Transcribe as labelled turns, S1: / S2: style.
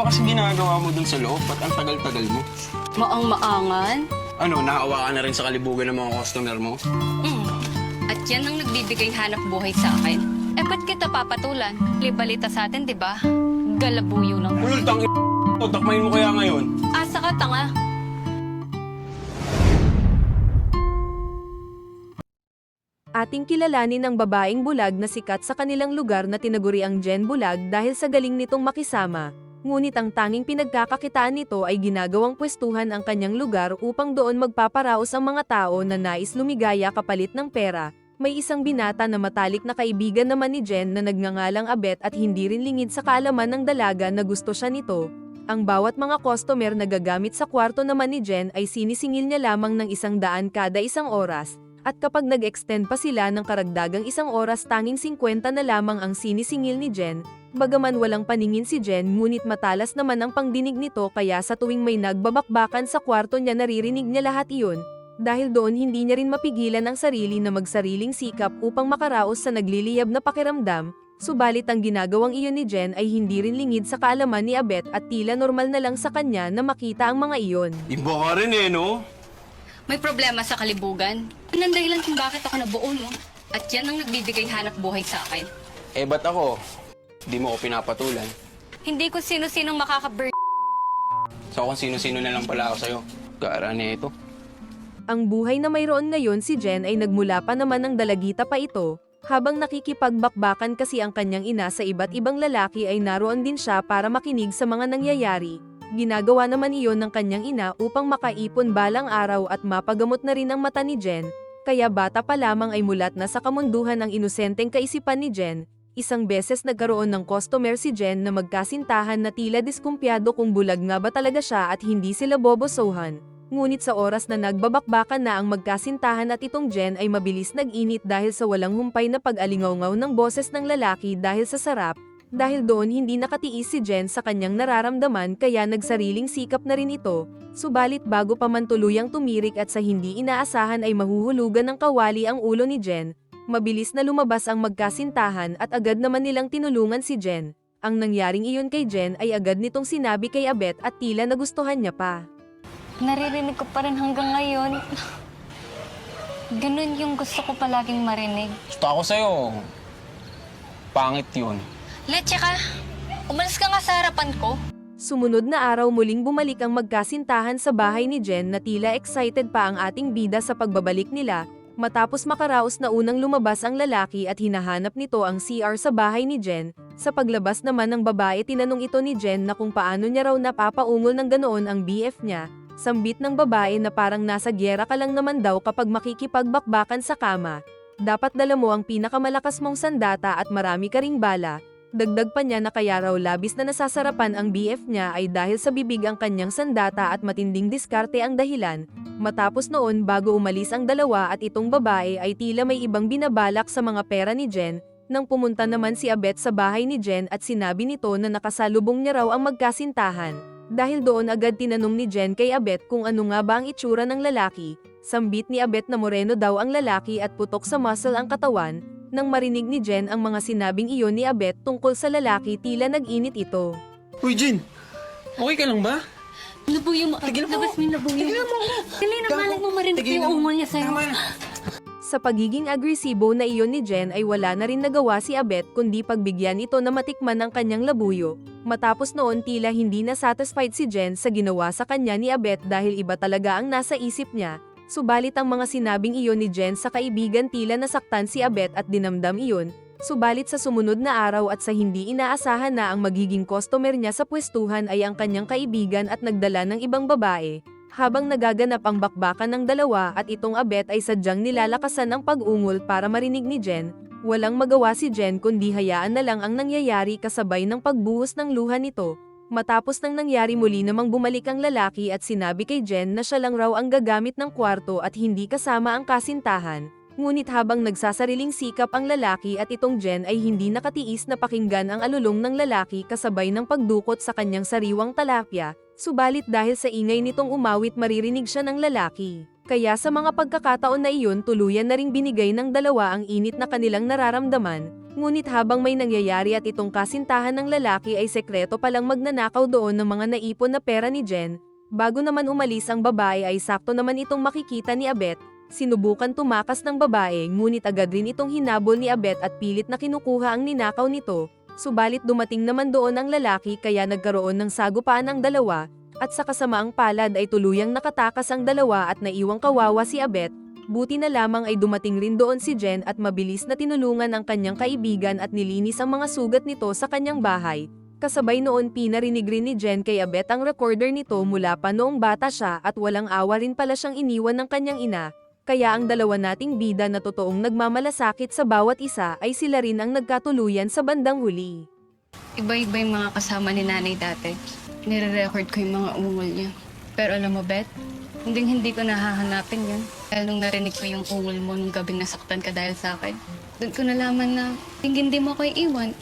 S1: ba kasi ginagawa mo dun sa loob? Ba't ang tagal-tagal mo?
S2: Maang-maangan.
S1: Ano, naawa ka na rin sa kalibugan ng mga customer mo?
S2: At yan ang nagbibigay hanap buhay sa akin. Eh, ba't kita papatulan? Libalita sa atin, di ba? Galabuyo lang.
S1: Ulultang takmain mo kaya ngayon?
S2: Asa ka, tanga.
S3: Ating kilalanin ang babaeng bulag na sikat sa kanilang lugar na tinaguriang Jen Bulag dahil sa galing nitong makisama. Ngunit ang tanging pinagkakakitaan nito ay ginagawang pwestuhan ang kanyang lugar upang doon magpaparaos ang mga tao na nais lumigaya kapalit ng pera. May isang binata na matalik na kaibigan naman ni Jen na nagngangalang Abet at hindi rin lingid sa kaalaman ng dalaga na gusto siya nito. Ang bawat mga customer na gagamit sa kwarto naman ni Jen ay sinisingil niya lamang ng 100 kada isang oras. At kapag nag-extend pa sila ng karagdagang 1 oras tanging 50 na lamang ang sinisingil ni Jen. Bagaman walang paningin si Jen ngunit matalas naman ang pangdinig nito kaya sa tuwing may nagbabakbakan sa kwarto niya naririnig niya lahat iyon. Dahil doon hindi niya rin mapigilan ang sarili na magsariling sikap upang makaraos sa nagliliyab na pakiramdam. Subalit ang ginagawang iyon ni Jen ay hindi rin lingid sa kaalaman ni Abet at tila normal na lang sa kanya na makita ang mga iyon.
S1: Iba ka rin eh, no?
S2: May problema sa kalibugan. Anong dahilan kung bakit ako nabuo, no? At yan ang nagbibigay hanap buhay sa akin.
S1: Eh, ba't ako? Di mo ko pinapatulan.
S2: Hindi ko sino-sinong makaka-burn.
S1: So kung sino-sino na lang pala ako sa'yo. Kaarani ito.
S3: Ang buhay na mayroon ngayon si Jen ay nagmula pa naman ng dalagita pa ito. Habang nakikipagbakbakan kasi ang kanyang ina sa iba't ibang lalaki ay naroon din siya para makinig sa mga nangyayari. Ginagawa naman iyon ng kanyang ina upang makaipon balang araw at mapagamot na rin ang mata ni Jen. Kaya bata pa lamang ay mulat na sa kamunduhan ang inosenteng kaisipan ni Jen. Isang beses nagkaroon ng customer si Jen na magkasintahan na tila diskumpiyado kung bulag nga ba talaga siya at hindi sila bobosohan. Ngunit sa oras na nagbabakbakan na ang magkasintahan at itong Jen ay mabilis nag-init dahil sa walang humpay na pag-alingaw-ngaw ng boses ng lalaki dahil sa sarap. Dahil doon hindi nakatiis si Jen sa kanyang nararamdaman kaya nagsariling sikap na rin ito. Subalit bago pa man tuluyang tumirik at sa hindi inaasahan ay mahuhulugan ng kawali ang ulo ni Jen. Mabilis na lumabas ang magkasintahan at agad naman nilang tinulungan si Jen. Ang nangyaring iyon kay Jen ay agad nitong sinabi kay Abet at tila nagustuhan niya pa.
S2: Naririnig ko pa rin hanggang ngayon. Ganun yung gusto ko palaging marinig.
S1: Gusto ako sa'yo. Pangit yun.
S2: Leche ka! Umalis ka nga sa harapan ko.
S3: Sumunod na araw muling bumalik ang magkasintahan sa bahay ni Jen na tila excited pa ang ating bida sa pagbabalik nila. Matapos makaraos na unang lumabas ang lalaki at hinahanap nito ang CR sa bahay ni Jen. Sa paglabas naman ng babae tinanong ito ni Jen na kung paano niya raw napapaungol ng ganoon ang BF niya. Sambit ng babae na parang nasa gyera ka lang naman daw kapag makikipagbakbakan sa kama. Dapat dala mo ang pinakamalakas mong sandata at marami ka ring bala. Dagdag pa niya na kaya raw labis na nasasarapan ang BF niya ay dahil sa bibig ang kanyang sandata at matinding diskarte ang dahilan. Matapos noon bago umalis ang dalawa at itong babae ay tila may ibang binabalak sa mga pera ni Jen. Nang pumunta naman si Abet sa bahay ni Jen at sinabi nito na nakasalubong niya raw ang magkasintahan. Dahil doon agad tinanong ni Jen kay Abet kung ano nga ba ang itsura ng lalaki. Sambit ni Abet na moreno daw ang lalaki at putok sa muscle ang katawan. Nang marinig ni Jen ang mga sinabing iyon ni Abet tungkol sa lalaki tila nag-init ito.
S1: Uy, Jen! Okay ka lang ba?
S2: Nabuyo mo. Labas mo yung nabuyo.
S1: Tigilan mo ako!
S2: Dali na malang mo marinig yung ungol niya sa'yo.
S3: Sa pagiging agresibo na iyon ni Jen ay wala na rin nagawa si Abet kundi pagbigyan ito na matikman ang kanyang labuyo. Matapos noon tila hindi na satisfied si Jen sa ginawa sa kanya ni Abet dahil iba talaga ang nasa isip niya. Subalit ang mga sinabing iyon ni Jen sa kaibigan tila nasaktan si Abet at dinamdam iyon. Subalit sa sumunod na araw at sa hindi inaasahan na ang magiging customer niya sa pwestuhan ay ang kanyang kaibigan at nagdala ng ibang babae. Habang nagaganap ang bakbakan ng dalawa at itong Abet ay sadyang nilalakasan ang pag-ungol para marinig ni Jen, walang magawa si Jen kundi hayaan na lang ang nangyayari kasabay ng pagbuhos ng luha nito. Matapos nang nangyari muli namang bumalik ang lalaki at sinabi kay Jen na siya lang raw ang gagamit ng kwarto at hindi kasama ang kasintahan. Ngunit habang nagsasariling sikap ang lalaki at itong Jen ay hindi nakatiis na pakinggan ang alulong ng lalaki kasabay ng pagdukot sa kanyang sariwang talapya, subalit dahil sa ingay nitong umawit maririnig siya ng lalaki. Kaya sa mga pagkakataon na iyon tuluyan na ring binigay ng dalawa ang init na kanilang nararamdaman, ngunit habang may nangyayari at itong kasintahan ng lalaki ay sekreto palang magnanakaw doon ng mga naipon na pera ni Jen. Bago naman umalis ang babae ay sakto naman itong makikita ni Abet. Sinubukan tumakas ng babae ngunit agad rin itong hinabol ni Abet at pilit na kinukuha ang ninakaw nito. Subalit dumating naman doon ang lalaki kaya nagkaroon ng sagupaan ang dalawa, at sa kasamaang palad ay tuluyang nakatakas ang dalawa at naiwang kawawa si Abet. Buti na lamang ay dumating rin doon si Jen at mabilis na tinulungan ang kanyang kaibigan at nilinis ang mga sugat nito sa kanyang bahay. Kasabay noon pinarinig rin ni Jen kay Abet ang recorder nito mula pa noong bata siya at walang awa rin pala siyang iniwan ng kanyang ina. Kaya ang dalawa nating bida na totoong nagmamalasakit sa bawat isa ay sila rin ang nagkatuluyan sa bandang huli.
S2: Iba-iba yung mga kasama ni nanay dati. Nire-record ko yung mga ungol niya. Pero alam mo, Beth, hindi ko nahahanapin yun. Dahil nung narinig ko yung ungol mo nung gabing nasaktan ka dahil sa akin, doon ko nalaman na hindi mo ako iiwan.